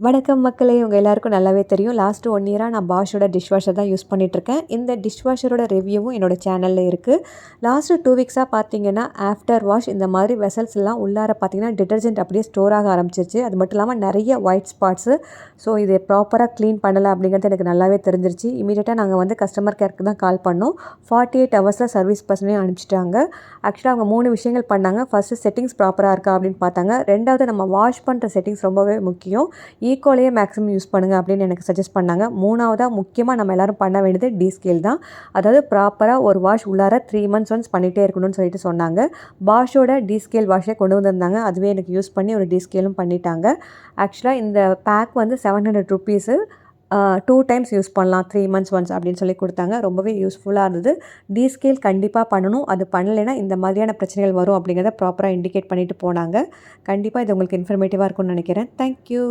வணக்கம் மக்களே, உங்கள் எல்லாருக்கும் நல்லாவே தெரியும். லாஸ்ட்டு 1 இயராக நான் பாஷோட டிஷ்வாஷர் தான் யூஸ் பண்ணிகிட்ருக்கேன். இந்த டிஷ்வாஷரோட ரிவ்யூவும் என்னோடய சேனலில் இருக்குது. லாஸ்ட்டு 2 வீக்ஸாக பார்த்தீங்கன்னா ஆஃப்டர் வாஷ் இந்த மாதிரி வெசல்ஸ் எல்லாம் உள்ளார பார்த்தீங்கன்னா டிட்டர்ஜென்ட் அப்படியே ஸ்டோர் ஆக ஆரம்பிச்சிருச்சு. அது மட்டும் இல்லாமல் நிறைய ஒயிட் ஸ்பாட்ஸு. ஸோ இதை ப்ராப்பராக க்ளீன் பண்ணலை அப்படிங்கிறது எனக்கு நல்லாவே தெரிஞ்சிருச்சு. இமீடியட்டாக நாங்கள் வந்து கஸ்டமர் கேருக்கு தான் கால் பண்ணோம். 48 ஹவர்ஸில் சர்வீஸ் பர்சனையும் அனுப்பிச்சிட்டாங்க. ஆக்சுவலாக அவங்க 3 விஷயங்கள் பண்ணாங்க. ஃபஸ்ட்டு செட்டிங்ஸ் ப்ராப்பராக இருக்கா அப்படின்னு பார்த்தாங்க. ரெண்டாவது நம்ம வாஷ் பண்ணுற செட்டிங்ஸ் ரொம்பவே முக்கியம். ஈக்குவலையே மேக்ஸிமம் யூஸ் பண்ணுங்கள் அப்படின்னு எனக்கு சஜஸ்ட் பண்ணாங்க. மூணாவதாக முக்கியமாக நம்ம எல்லோரும் பண்ண வேண்டியது டீஸ்கேல் தான். அதாவது ப்ராப்பராக ஒரு வாஷ் உள்ளார 3 months ஒன்ஸ் பண்ணிகிட்டே இருக்கணும்னு சொல்லிட்டு சொன்னாங்க. பாஷோட டீஸ்கேல் வாஷே கொண்டு வந்திருந்தாங்க. அதுவே எனக்கு யூஸ் பண்ணி ஒரு டீஸ்கேலும் பண்ணிட்டாங்க. ஆக்சுவலாக இந்த பேக் வந்து 700 ருபீஸு. 2 டைம்ஸ் யூஸ் பண்ணலாம் 3 months ஒன்ஸ் அப்படின்னு சொல்லி கொடுத்தாங்க. ரொம்பவே யூஸ்ஃபுல்லாக இருந்தது. டீஸ்கேல் கண்டிப்பாக பண்ணணும். அது பண்ணலைன்னா இந்த மாதிரியான பிரச்சனைகள் வரும் அப்படிங்கிறத ப்ராப்பராக இண்டிகேட் பண்ணிவிட்டு போனாங்க. கண்டிப்பாக இது உங்களுக்கு இன்ஃபர்மேட்டிவாக இருக்கும்னு நினைக்கிறேன். தேங்க்யூ.